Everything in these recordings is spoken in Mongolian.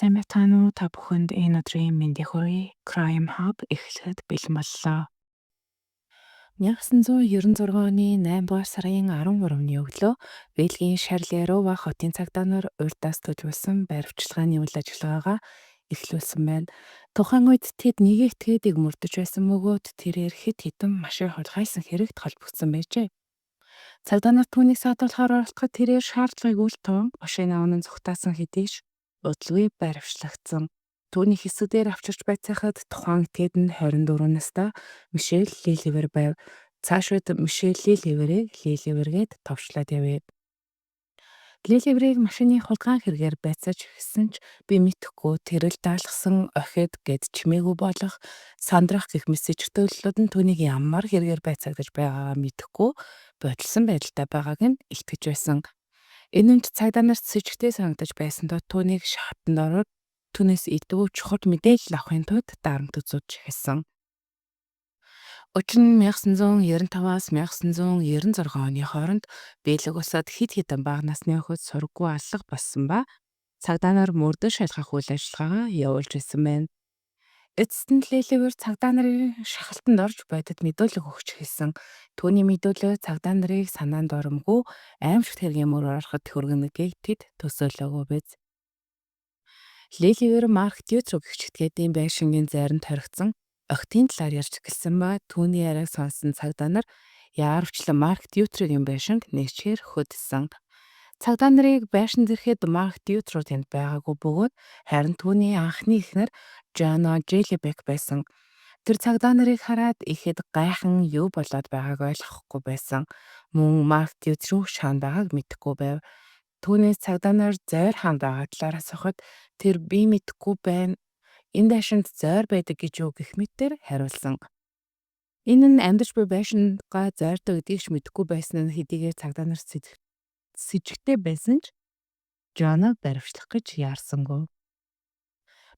Сайн байна уу? Та бүхэнд энэ өдрийн мэндийг хүргэе. Crime Hub эхлэхэд бэлэн боллоо. 1996 оны 8 дугаар сарын 13-ны өглөө Бельгийн Шарлероа хотын цагдаа нар урьдаас төлөвлөсөн баривчилгааны үйл ажиллагаагаа эхлүүлсэн байна. Тухайн үед тэд нэг их тэгэдийг мөрдөж байсан бөгөөд тэрээр хэд хэдэн машин хулгайсан хэрэгт холбогдсон байжээ. Цагдаа нар түүнийг саатуулахаар оролцоход тэрээр шаардлагыг үл тоон машинаа унан зүгтаасан хэдий ч удалгүй баривчлагдсан. Түүний хэсүүдээр авчирч байцаахад тухайн этгээд нь 24 настай Мишель Лиливер байв. Цаашид Мишель Лиливергээд товчлаад явъя. Лиливерийг машины хулгайн хэрэгээр байцааж гисэн ч би мэдэхгүй тэрэл даалгасан охид гэд чимээгүй болох сандрах гэх мэт сэжигтүүлүүд нь түүнийг ямар хэрэгээр байцаагдаж байгаагаа мэдэхгүй бодолсон байдалтай байгааг нь илтгэж байсан. Энэ нь цагдаа нарт сэжигтэй санагдаж байсан тул түүнийг шатанд ороод түүнээс илүү чухал мэдээлэл авахын тулд дарамт үзүүлж эхэлсэн. Учир нь 1995-аас 1996 оны хооронд Бельги улсад хэд хэдэн бага насны охид сургаггүй алга болсон ба цагдаа нар мөрдөн шалгах үйл ажиллагаагаа явуулж байсан байна. Эцэст нь Лиливер цагдаа нарын шахалтанд орж бодит мэдүүлэг өгч хэлсэн. Түүний мэдүүлэг цагдаа нарыг санаанд оромгүй аимшигт хэргийн мөр ороход хүргэнэгийг тэд төсөөлөөгүй биз. Лиливер Марк Дютрог гэгчдгээдийн байшингийн зайранд хоригдсон охидын талаар ярьж эхэлсэн ба түүний яриаг сонсон цагдаа нар яарвчлан Марк Дютрогийн байшинг нэгчээр хөдөлсөн. Цагдаа нарыг байшин зэрхэд Марк Дютрог тэнд байгаагүй бөгөөд харин түүний анхны эхнэр Жана Желебек байсан. Тэр цагдаа нарыг хараад ихэд гайхан юу болоод байгааг ойлгохгүй байсан. Мөн Марк Дютрог шаан байгааг мэдэхгүй байв. Түүнээс цагдаа нар зойр хаан байгаа талаар асуухад тэр би мэдэхгүй байна. Энэ байшинд зойр байдаг гэж юу гэх мэтээр хариулсан. Энэ нь амьдарч буй байшингаа зойртой гэдгийг ч мэдэхгүй байсан нь хэдийгээр цагдаа нар сэжигтэй байсан ч Жоног баривчлах гэж яарсангүй.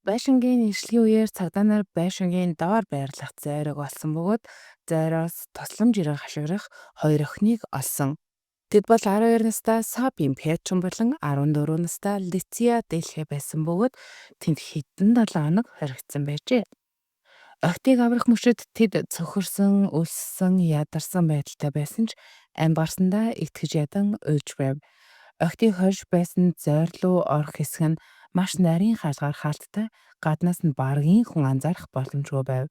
Байшингийн иршлэгийн үеэр цагдаа нар байшингийн доор байрлах зойрог олсон бөгөөд зойроос тусламж ирэх хашгирах хоёр охиныг олсон. Тэд бол 12 настай Сабин Петрон болон 14 настай Лиция Дэлхэ байсан бөгөөд тэнд хэдэн 7 хоног хоригдсон байжээ. Охидыг аврах мөчид тэд цөхөрсөн, өлссөн, ядарсан байдалтай байсан ч амбарсандаа итгэж ядан уйлж байв. Охидыг хорж байсан зойр руу орох хэсэг нь маш нарийн хаалгаар хаалттай, гаднаас нь баргийн хүн анзаарах боломжгүй байв.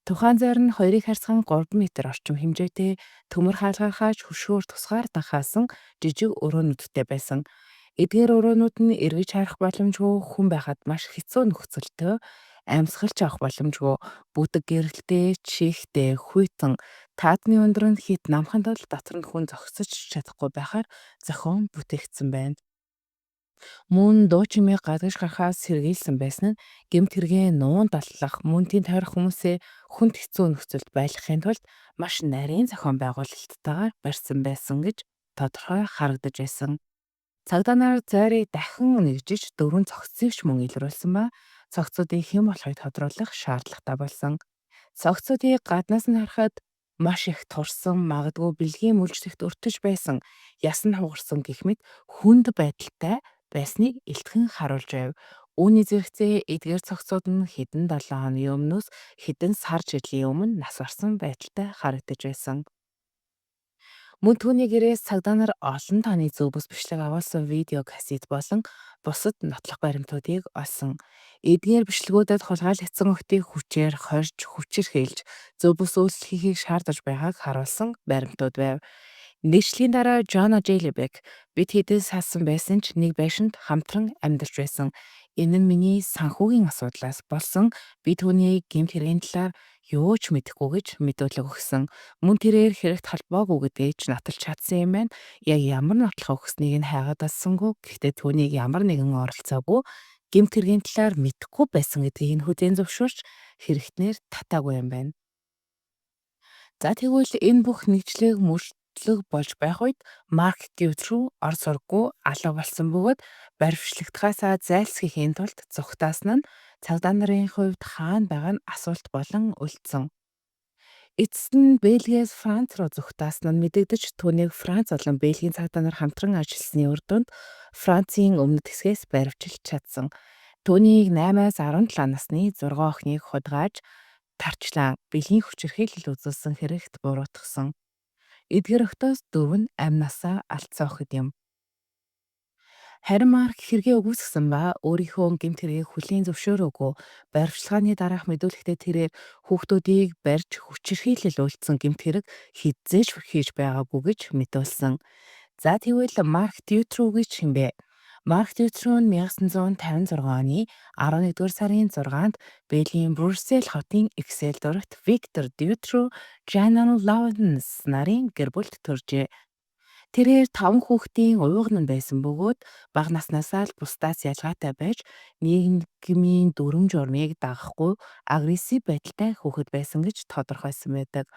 Тухайн зойр нь хоёрыг харьцан 3 м орчим хэмжээтэй төмөр хаалгаар хааж хөшөөр тусгаар дахаасан жижиг өрөөнүүдтэй байсан. Эдгээр өрөөнүүд нь эргэж харах боломжгүй хүн байхад маш хэцүү нөхцөлтэй, амьсгалж авах боломжгүй бүдэг гэрэлтэй, чихтэй, хүйтэн, таадны өндөр нь хит намхан тул дотор нь хүн зогсож чадахгүй байхаар зохион бүтээгдсэн байна. Мөн дуу чимээ гадагш гарахаас сэргийлсэн байсан нь гэмт хэргийн нуун даллах, мөн тэнд тойрох хүмүүсээ хүнд хэцүү нөхцөлд байлгахын тулд маш нарийн зохион байгуулалттайгаар барьсан байсан гэж тодорхой харагдаж байсан. Цагдаа нар зойрыг дахин нэгжиж 4 цогцыг ч мөн илрүүлсэн ба цогцуудыг хэн болохыг тодруулах шаардлагатай болсон. Цогцуудыг гаднаас нь харахад маш их турсан, магадгүй бэлгийн мүлжлэгт өртөж байсан, ясан хугарсан гэх мэт хүнд байдалтай байсныг илтгэн харуулж байв. Үүний зэрэгцээ эдгээр цогцууд нь хэдэн 7 хоногийн өмнөөс хэдэн сар жилийн өмнө нас барсан байдалтай харагдаж байсан. Мөн түүний гэрээс цагдаа нар олон тооны зөв бус бичлэг агуулсан видео кассет болон бусад нотлох баримтуудыг олсон. Эдгээр бичлэгүүдэд хулгайлагдсан охидыг хүчээр хорж, хүчирхийлж, зөв бус үйлдэл хийхийг шаардаж байгааг харуулсан баримтууд байв. Нэгжлийн дараа Жона Желебек бид хэдэн салсан байсан ч нэг байшинд хамтран амьдарч байсан. Энэ нь миний санхүүгийн асуудлаас болсон. Би түүний гэмт хэргийн талаар юу ч мэдэхгүй гэж мэдүүлэг өгсөн. Мөн тэрээр хэрэгт холбоогүй гэдгийг ч нотолж чадсан юм байна. Яг ямар нотлох өгснийг нь хайгаад алсангүй. Гэхдээ түүнийг ямар нэгэн оролцоогүй гэмт хэргийн талаар мэдэхгүй байсан гэдгийг нь хүлээн зөвшөөрч хэрэгтнэр татаагүй юм байна. За тэгвэл энэ бүх нэгжлэг мөрчлөг болж байх үед Марк Дютрог ор сурггүй алга болсон бөгөөд баривчлагдахаасаа зайлсхийхийн тулд зүгтаасан нь цагдаа нарын хувьд хаана байгаа нь асуулт болон үлдсэн. Эцэст нь Бельгиэс Франц руу зүгтаасан нь мэдэгдэж түүнийг Франц болон Бельгийн цагдаа нар хамтран ажилласны үр дүнд Францын өмнөд хэсгээс баривчилж чадсан. Түүнийг 8-17 насны 6 охиныг худгааж тарчлан бэлгийн хүчирхийлэл үзүүлсэн хэрэгт буруутгасан. Эдгээр охидоос 4 нь амь насаа алдсан охид юм. Харин Марк хэрэгээ үгүйсгсэн ба өөрийнхөө гэмт хэргийг хүлээн зөвшөөрөөгүй. Баривчилгааны дараах мэдүүлэгтээ тэрээр хүүхдүүдийг барьж хүчирхийлэл үйлдсэн гэмт хэрэг хизээж хийж байгаагүй гэж мэдүүлсэн. За тэгвэл Марк Дютрүүгийн хинбэ? Марк Дютрүү нь 1956 оны 11-р сарын 6-нд Бельгийн Брюссел хотын Эксел дурагт Виктор Дютрүү, Жанна Лавренс нарын гэр бүлд төржээ. Тэрээр 5 хүүхдийн уйган нь байсан бөгөөд бага наснасаа л бусдаас ялгаатай байж нийгмийн дүрм журмыг дагахгүй агрессив байдалтай хүүхэд байсан гэж тодорхойлсон байдаг.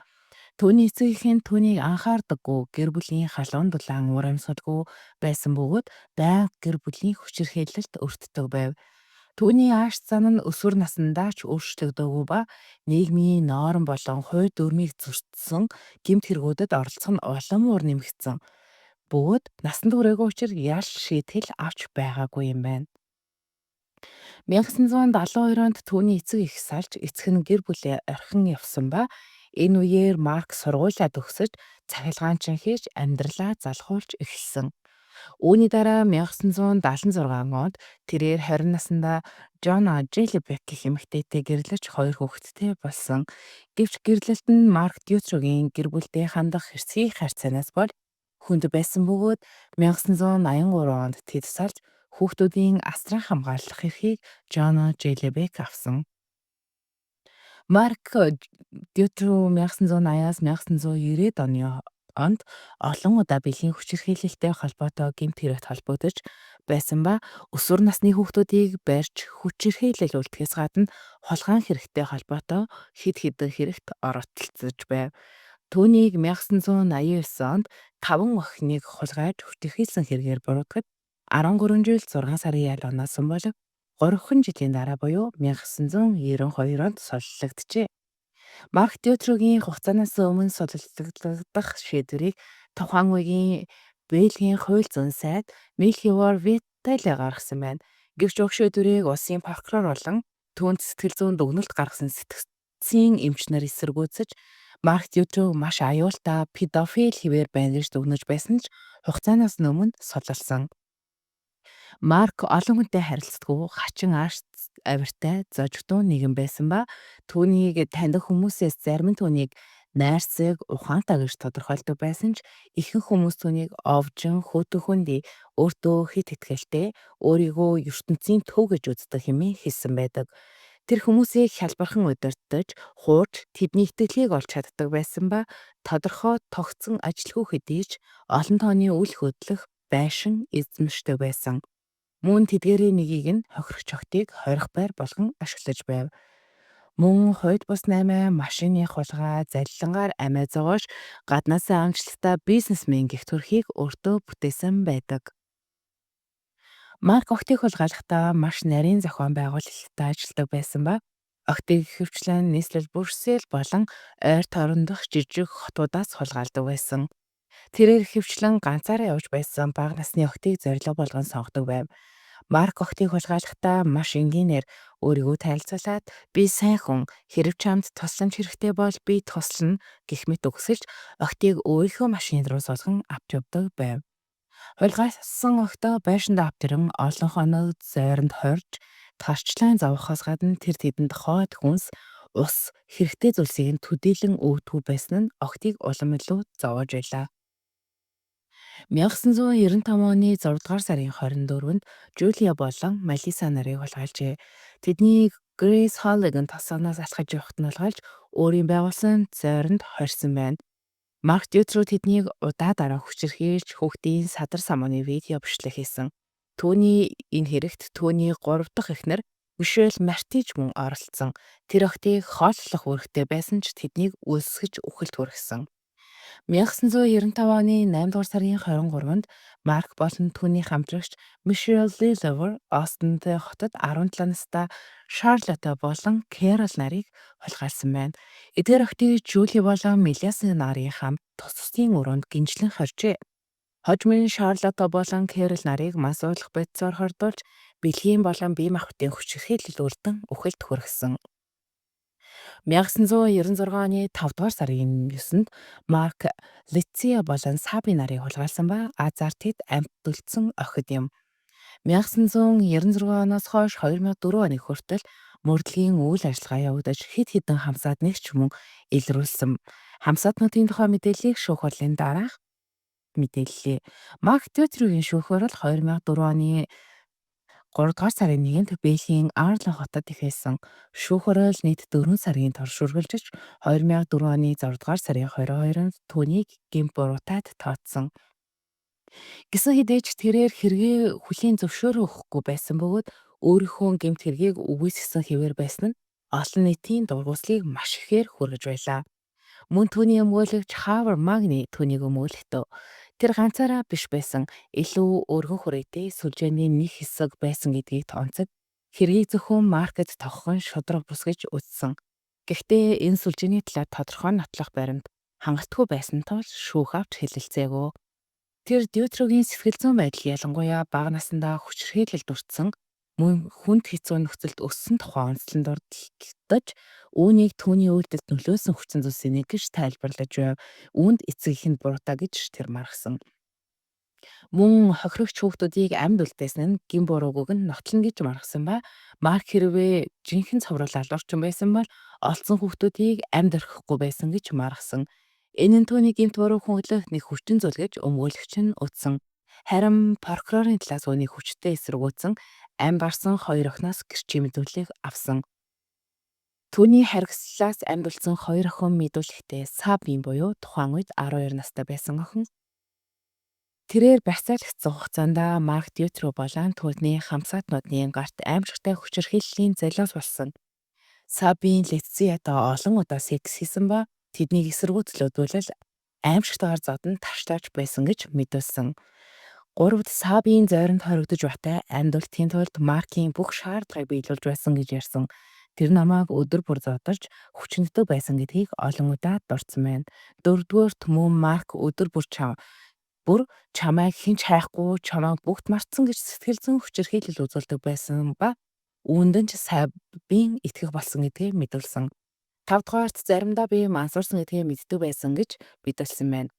Түүний эцэгийнх нь түүнийг анхаардаггүй, гэр бүлийн халуун дулаан уур амьсгалгүй байсан бөгөөд байнга гэр бүлийн хүчирхийлэлд өртдөг байв. Түүний ааш зан нь өсвөр насндаа ч өөрчлөгдөөгүй ба нийгмийн норм болон хувь дүрмийг зөрчсөн гэмт хэрэгүүдэд оролцох нь улам уур нэмэгдсэн. Бөгөөд насанд хүрээгүй учраас ял шийтгэл авч байгаагүй юм байна. 1972 онд түүний эцэг их салж эцэг нь гэр бүлээ орхин явсан ба энэ үеэр Марк сургуулиа төгсөж цахилгаанчин хийж амьдралаа залхуулж эхэлсэн. Үүний дараа 1976 онд тэрээр 20 наснда Жона Желебек гэх эмэгтэйтэй гэрлэж 2 хүүхэдтэй болсон. Гэвч гэрлэлт нь Марк Дютрүүгийн гэр бүлтэй хандах хэрцгий харьцаанаас бол хүнд байсан бөгөөд 1983 онд тэд салж хүүхдүүдийн асран хамгаалах эрхийг Жона Желебек авсан. Марк Дютрүү 1980-аас 1990-ад оны онд олон удаа бэлгийн хүчирхийлэлтэй холбоотой гэмт хэрэгт холбогдож байсан ба өсвөр насны хүүхдүүдийг барьж хүчирхийлэл үлдэхээс гадна хулгайн хэрэгтэй холбоотой хэд хэдэн хэрэгт оролцож байв. Түүнийг 1989 онд 5 охиныг хулгайж хүчирхийлсэн хэрэгээр буруутгаж 13 жил 6 сарын ял оноосон болов 3 жилийн дараа буюу 1992 онд солилогджээ. Марк Дютрүүгийн хугацаанаас өмнө солилцогдох шийдвэрийг тухайн үеийн Бельгийн хууль зүйн сайд Мельхиор Виттеле гаргасан байна. Гэвч уг шийдвэрийг улсын прокурор болон түүнд сэтгэл зүйн дүгнэлт гаргасан сэтгцийн эмч нар эсэргүүцэж Марк Дютрүү маш аюултай педофил хэвээр байна гэж дүгнэж байсан ч хугацаанаас өмнө солилсон. Марк олон хүнтэй харилцдаггүй хачин арт авиртай зожигдуу нэгэн байсан ба түүнийг таньдаг хүмүүсээс зарим нь түүнийг найрсаг, ухаантай гэж тодорхойлдог байсан ч ихэнх хүмүүс түүнийг овжин, хөтөн хүндий, өөртөө хит итгэлтэй, өөрийгөө ертөнцийн төв гэж үздэг хэмээн хэлсэн байдаг. Тэр хүмүүсийг хялбархан удирдах, хуурч тэдний итгэлийг олж чаддаг байсан ба тодорхой тогтсон ажилгүй хэдий ч олон тооны үл хөдлөх, байшин эзэмшдэг байсан. Мөн тэдгээрийн нэгийг нь хохирогч охтыг хорих байр болгон ашиглаж байв. Мөн хойд бус 8 машины хулгай, залилангаар амиа зогоош, гаднаасаа амжилттай бизнесмен гэх төрхийг өөртөө бүтээсэн байдаг. Марк охтыг хулгайлахдаа маш нарийн зохион байгуулалттай ажилладаг байсан ба охтыг ихэвчлэн нийслэл Брюссел болон ойр тойрон дох жижиг хотуудаас хулгайлдаг байсан. Тэрээр ихэвчлэн ганцаараа явж байсан бага насны охтыг зорилго болгон сонгодог байв. Марк охтыг хулгайлахдаа маш энгийнээр өөрийгөө танилцуулаад би сайн хүн, хэрв чамд тусламж хэрэгтэй бол би туслана гэх мэт өгсөлж охтыг өөрийнхөө машин руу суулган авч явдаг байв. Хулгайлсан охтоо байшинд авчран олон хоног зойронд хорж тарчлан зовхоос гадна тэр тэдэнд хойд хүнс, ус хэрэгтэй зүйлсийг нь төдийлөн өгдөггүй байсан нь охтыг улам илүү зовоож байлаа. 1995 оны 6 дугаар сарын 24-нд Жулия болон Малиса нарыг хулгайлжээ. Тэднийг Грейс Холлигийн тосгоноос алхаж явахт нь хулгайлж өөрийн байгуулсан зойронд хорьсон байна. Марк Дютрүү тэднийг удаа дараа хүчирхийлж хүүхдийн садар самууны видео бичлэг хийсэн. Түүний энэ хэрэгт түүний 3 дахь эхнэр Мишель Мартиж мөн оролцсон. Тэр охтыг хооллох үүрэгтэй байсан ч тэднийг үлсгэж үхэлд хүргэсэн. 1995 оны 8 дугаар сарын 23-нд Марк болон түүний хамтрагч Мишель Лилевер Остинтэй хотод 17 настай Шарлотта болон Кэрол нарыг хулгайлсан байна. Эдгээр охтыг Жули болон Мелиса нарын хамт тус тусдын өрөөнд гинжлэн хорьжээ. Хожим нь Шарлотта болон Кэрол нарыг мас уулах бодисоор хордуулж Бэлгийн болон бие махбодын хүч хэрхийлэл үрдэн үхэлд хүргэсэн. 1996 оны 5 дугаар сарын 9-нд Марк Лициа болон Саби нарыг хулгайлсан ба Азартид амьтдулсан охид юм. 1996 оноос хойш 2004 оны хүртэл мөрдлөгийн үйл ажиллагаа явагдаж хэд хэдэн хамсаад нэгч мөн илрүүлсэн. Хамсаатнуудын тухай мэдээллийг шүүх хурлын дараах мэдээллээ. Марк Дютерийн шүүхөөр л 2004 оны 3 дугаар сарын 1-нд Бельгийн Арлен хотод ихээсэн. Шүүхөөрөл нийт 4 сарын турш үргэлжиж 2004 оны 6 дугаар сарын 22-нд түүнийг гэмт буруутаад тооцсон. Гэсэн хэдий ч тэрээр хэргийг хүлийн зөвшөөрөө өгөхгүй байсан бөгөөд өөрийнхөө гэмт хэргийг үгүйсгэсэн хэвээр байсан нь олон нийтийн дургуслыг маш ихээр хүргэж байлаа. Мөн түүний өмгөөлөгч Хавар Магни түүнийг өмгөөлөхдөө тэр ганцаараа биш байсан, илүү өргөн хүрээтэй сүлжээний нэг хэсэг байсан гэдгийг тооцоод хэргийг зөвхөн маркет тогхон шудраг бус гэж үзсэн. Гэхдээ энэ сүлжээний талаар тодорхой нотлох баримт хангалтгүй байсан тул шүүх авч хэлэлцээгөө. Тэр Дютрогийн сэтгэл зүйн байдал ялангуяа бага насндаа хүчирхийлэлд өртсөн мөн хүнд хэцүү нөхцөлд өссөн тухай онцлон дурддаж үүнийг түүний үйлдэлд нөлөөсөн хүчин зүйлсийн нэг гэж тайлбарлаж байв. Үүнд эцэг ихэнд буруудаа гэж тэр маргасан. Мөн хохирогч хүүхдүүдийг амьд үлдээсэн нь гин бурууг нь нотлно гэж маргасан ба Марк хэрвээ жинхэнэ цовруул алуурчин байсан бол олдсон хүүхдүүдийг амьд орхихгүй байсан гэж маргасан. Энэ нь түүний гэмт буруу хүндлэх нэг хүчин зүйл гэж өмгөөлөгч нь үзсэн. Харин прокурорын талаас үүнийг хүчтэй эсэргүүцэн ам барсан хоёр охиноос гэрчийн мэдүүлгийг авсан. Түүний харгислаас амьд болсон хоёр охин мэдүүлэхдээ Сабин буюу тухайн үед 12 настай байсан охин. Тэрээр барьцаалагдсан хугацаанд Марк Дютро болон түүний хамсаатнуудын гарт аимшигтай хүчирхийллийн золиос болсон. Сабин Лециатай олон удаа секс хийсэн ба тэднийг эсэргүүцлүүдвэл аимшигтайгаар зодон тарштааж байсан гэж мэдүүлсэн. 3-д Сабийн зойронд хоригдож байхдаа амьдултын тулд Маркийн бүх шаардлагыг биелүүлж байсан гэж ярьсан. Тэр намайг өдөр бүр зодож хүчнэдэг байсан гэдгийг олон удаа дурдсан байна. 4-р мөн Марк өдөр бүр чамайг хинч хайхгүй, чамайг бүгд мартсан гэж сэтгэл зүйн хүчирхийлэл үзүүлдэг байсан ба үүнд нь ч Сабийн итгэх болсон гэдгийг мэдүүлсэн. 5-р заримдаа би мансуурсан гэдгийг мэддэг байсан гэж мэдүүлсэн байна.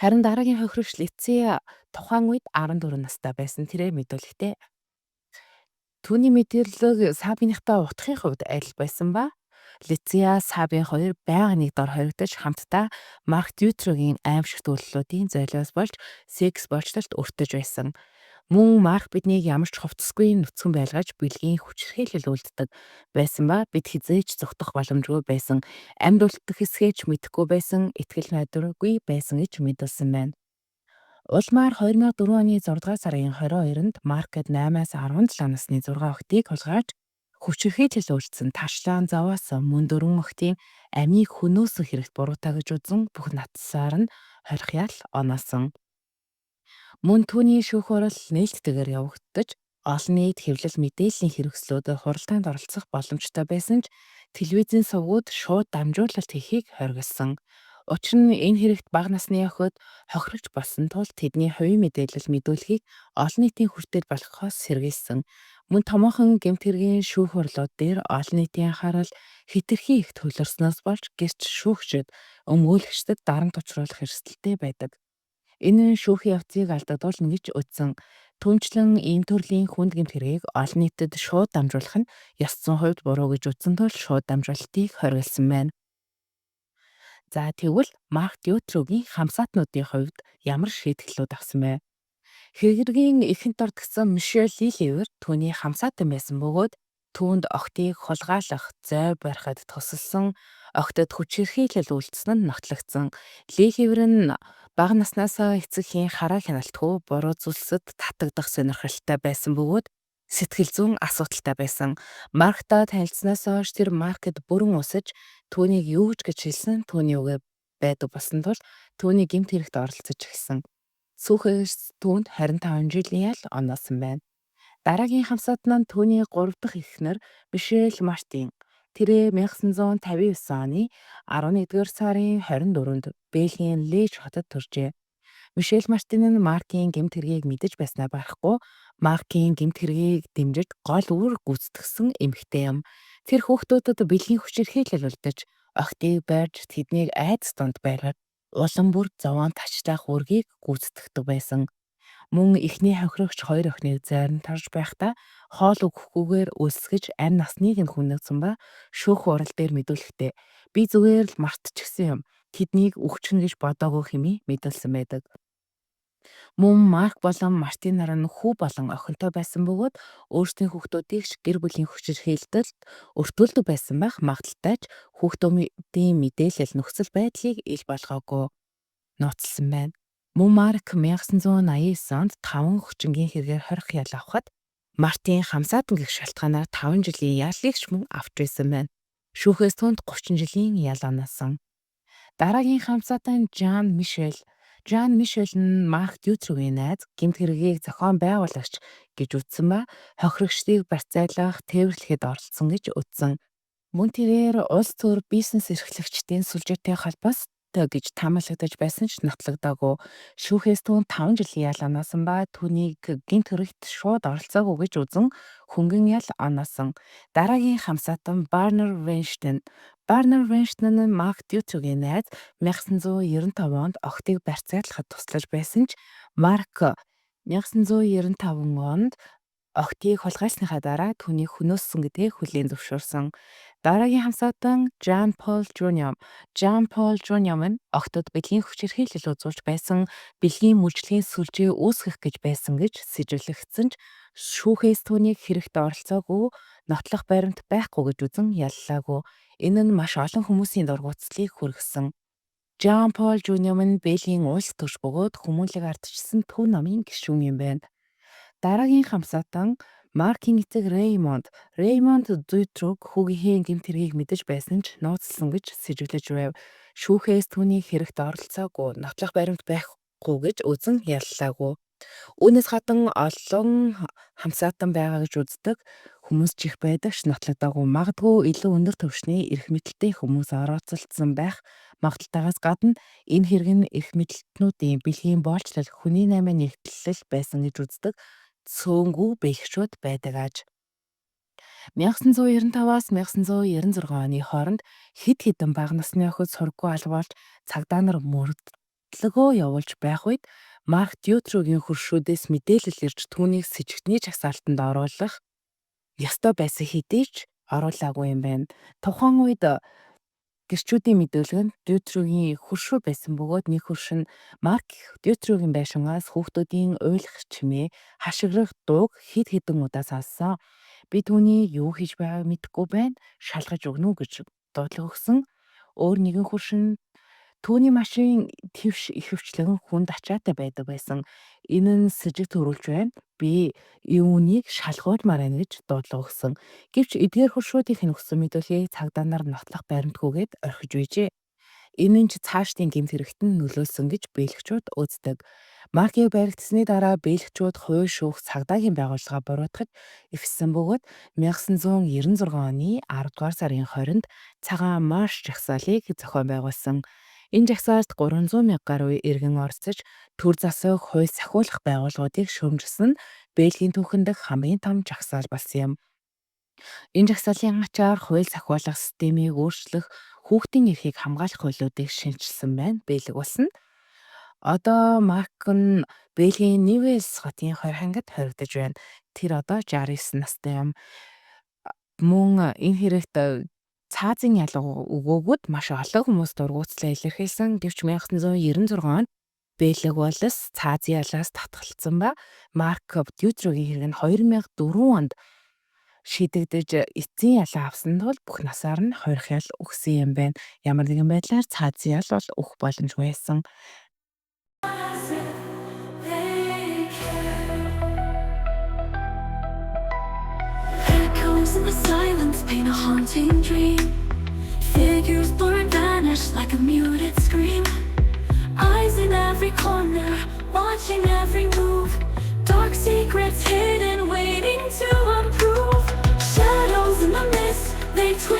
Харин дараагийн хохирогч Лициа тухайн үед 14 настай байсан. Тэрээр мэдүүлэхдээ түүний мэдээлэл Сабинийхтай утгын хувьд адил байсан ба Лициа Сабин хоёр байнга нэг дор хоригдож хамтдаа Марк Дютрогийн аимшигт үйлдэлүүдийн золиос болж секс болцолд өртөж байсан. Мөн Марк биднийг ямар ч хувцасгүй нүцгэн байлгаж бэлгийн хүчирхийлэл үлддэг байсан ба бид хизээж зүгтах боломжгүй байсан. Амьд үлдэх хэсгээж мэдэхгүй байсан, итгэл найдваргүй байсан гэж мэдүүлсэн байна. Улмаар 2004 оны 6 дугаар сарын 22-нд Маркет 8-аас 17 насны 6 охидыг хулгайж хүчирхийлэл үйлдсэн ташлаан заваас мөн 4 охидын амийг хөнөөсөн хэрэгт буруутаа гэж үзэн бүх натсаар нь хорих ял оноосон. Мөн түүний шүүхөөрөл нээлттэйгээр явагдаж олон нийт хэвлэл мэдээллийн хэрэгслүүдэд хуралдаанд оролцох боломжтой байсан ч телевизийн сувгууд шууд дамжуулалт хийхийг хоригдсон. Учир нь энэ хэрэгт бага насны охид хохирогч болсон тул тэдний хувийн мэдээлэл мэдүүлэхийг олон нийтийн хүртэл болгохоос сэргийлсэн. Мөн томоохон гэмт хэргийн шүүх хурлууд дээр олон нийтийн анхаарал хэтэрхий их төвлөрснөөс болж гэрч шүүгчид өмгөөлөгчдөд дарамт учруулах эрсдэлтэй байдаг. Энэ шүүхийн явцыг алдагдуулна гэж үзсэн. Түүнчлэн ийм төрлийн хүнд гэмт хэргийг олон нийтэд шууд дамжуулах нь ёс зүйн хувьд буруу гэж үзсэн тул шууд дамжуулалтыг хориглосон байна. За тэгвэл Марк Дютрогийн хамсаатнуудын хувьд ямар шийдвэрлэлүүд авсан бэ? Хэргийн эхэнд дордгсон Мишель Лилевер түүний хамсаатан байсан бөгөөд түүнд охтыг хулгайлах, зой барихад тусалсан, охтод хүчирхийлэл үйлдсэн нь нотлогдсон. Лилевер нь бага наснаас эцэгхийн хараа хяналтгүй буруу зүйлсэд татагдах сонирхолтой байсан бөгөөд сэтгэл зүйн асуудалтай байсан. Марктай танилцсанаас хойш тэр Маркет бүрэн усаж түүнийг юу гэж хэлсэн түүний үгээр байдаг болсон тул түүний гэмт хэрэгт оролцож эхэлсэн. Сүүхээс түүнд 25 жилийн ял оноосон байна. Дараагийн хамсаатан нь түүний 3 дахь эхнэр Мишель Мартин. Тэрээр 1959 оны 11-р сарын 24-нд Бельгийн Леж хотод төржээ. Мишель Мартин нь Маркийн гэмт хэргийг мэдэж байснаа барахгүй Маркийн гэмт хэргийг дэмжиж гол үр гүйцэтгсэн эмэгтэй юм. Тэр хүүхдүүдэд бэлгийн хүчээр хийлэл үлдэж охтыг барьж тэднийг айдас донд байлгаад улам бүр зовоон тачлах үргийг гүйцэтгэдэг байсан. Мөн эхний хохирогч хоёр охиныг зайран тарж байхдаа хоол өгөхгүйгээр өлсгөж амь насныг нь хүнэгсэн ба шүүх хурал дээр мэдүүлэхдээ би зүгээр л мартчихсан юм. Тэднийг өгчнө гэж бодоогүй хэмээн мэдүүлсэн байдаг. Мөн Марк болон Мартин нар нь хүү болон охинтой байсан бөгөөд өөрсдийн хүүхдүүдийг гэр бүлийн хүчээр хийлдэлд өртүүлдэг байсан байх магадaltaй ч хүүхдүүдийн мэдээлэл нөхцөл байдлыг ил болгоогүй нууцлсан байна. Мөн Марк 1989 онд 5 хүчингийн хэрэгээр хорих ял авахад Мартин хамсаатан гэх шалтгаанаар 5 жилийн ялыг ч мөн авч байсан байна. Шүүхээс түүнд 30 жилийн ял оносон. Дараагийн хамсаатан Жан Мишель нь Марк Дютрогийн найз, гэмт хэргийг зохион байгуулагч гэж үзсэн ба хохирогчдыг барьцаалах, тээвэрлэхэд оролцсон гэж үзсэн. Мөн тэрээр улс төр бизнес эрхлэгчдийн сүлжээтэй холбоос гэж таамаглагдаж байсан ч нотлогдоогүй. Шүүхээс түүнд 5 жилийн ял оноосон ба түүнийг гэмт хэрэгт шууд оролцоогүй гэж үзэн хөнгөн ял оноосон. Дараагийн хамсаатан Барнер Вайнштейн нь Марк Дютрогийн найз 1995 онд охтыг барьцаалахад туслаж байсан ч Марк 1995 онд охтыг хулгайсныхаа дараа түүнийг хөнөөссөн гэдгийг хүлээн зөвшөөрсөн. Дараагийн хамсаатан Жан Пол Жуниор нь охтод бэлгийн хүчээр хийлэл үзүүлж байсан бэлгийн мөржлийн сүлжээ үүсгэх гэж байсан гэж сэжиглэгдсэн ч шүүхээс түүнийг хэрэгт оролцоогүй нотлох баримт байхгүй гэж үзэн яллаагүй. Энэ нь маш олон хүмүүсийн дургуутслыг хүргэсэн. Жан Пол Жуниор нь Бельгийн улс төрч бөгөөд хүмүүнлэг ардчилсан төв намын гишүүн юм байна. Дараагийн хамсаатан Маркийн эцэг Реймонд Дютрог хүүгийн гэмт хэргийг мэдэж байсан ч нууцлсан гэж сэжиглэж байв. Шүүхээс түүний хэрэгт оролцоогүй нотлох баримт байхгүй гэж үзэн яллаагүй. Үүнээс гадна олон хамсаатан байгаа гэж үздэг хүмүүс ч их байдаг ч нотлогдоогүй. Магадгүй илүү өндөр түвшний эрх мэдэлтэй хүмүүс орооцолдсон байх магадaltaйгаас гадна энэ хэрэг нь эрх мэдэлтнүүдийн бэлгийн боолчлол, хүний наймаа нэгтлэл байсан гэж үздэг цөөнгүй бэлгчүүд байдаг аж. 1995-аас 1996 оны хооронд хэд хэдэн бага насны охид сургуу алгуулж цагдаа нар мөрдлөгөө явуулж байх үед Марк Дютрогийн хөршүүдээс мэдээлэл ирж түүнийг сэжигтний жагсаалтанд оруулах ёстой байсан хэдий ч оруулаагүй юм байна. Тухайн үед гэрчүүдийн мэдүүлэг нь Дютрогийн хөршүү байсан бөгөөд нэг хөрш нь Марк Дютрогийн байшингаас хүүхдүүдийн уйлах чимээ, хашгирах дууг хэд хэдэн удаа сонссон. Би түүний юу хийж байгааг мэдэхгүй байна. Шалгаж өгнө үү гэж дуудлага өгсөн. Өөр нэгэн хөрш нь түүний машин твш ихэвчлэн хүнд ачаатай байдаг байсан. Энэ нь сэжиг төрүүлж байна. Би юуныг шалгуулмаар байна гэж дуудлага өгсөн. Гэвч эдгээр хөршүүдийн өгсөн мэдүүлгийг цагдаа нар нотлох баримтгүйгээд орхиж байжээ. Энэ нь ч цаашдын гэмт хэрэгт нь нөлөөлсөн гэж бэлгчүүд үздэг. Маркийг баригдсны дараа бэлгчүүд хувийн шүүх цагдаагийн байгууллага буруутгаж эвссэн бөгөөд 1996 оны 10 дугаар сарын 20-нд цагаан марш жагсаалыг зохион байгуулсан. Энэ жагсаалд 300,000 гаруй иргэн оролцож төр засаг хууль сахиулах байгууллагуудыг шүүмжилсэн Бельгийн түүхэн дэх хамгийн том жагсаал болсон юм. Энэ жагсаалын ачаар хууль сахиулах системийг өөрчлөх, хүүхдийн эрхийг хамгаалах хуулиудыг шинжилсэн байна. Бельэг болсон. Одоо Марк нь Бельгийн Нивес хотын 20 хангад хоригдож байна. Тэр одоо 69 настай юм. Мөн энэ хэрэгт цаазын ялга өгөөгүүд маш олон хүмүүс дургуутслаа илэрхийлсэн. Гэвч 1996 онд Бельэг болс цаазын ялгаас татгалцсан ба Марк Дютрогийн хэрэг нь 2004 онд шийдэгдэж эцсийн ялгаа авсан тул бүх насаар нь хорих ял өгсөн юм байна. Ямар нэгэн байдлаар цаазын ял бол өгөх боломжгүй байсан. In the silence, paint a haunting dream. Figures blur and vanish like a muted scream. Eyes in every corner, watching every move. Dark secrets hidden, waiting to unprove. Shadows in the mist, they twist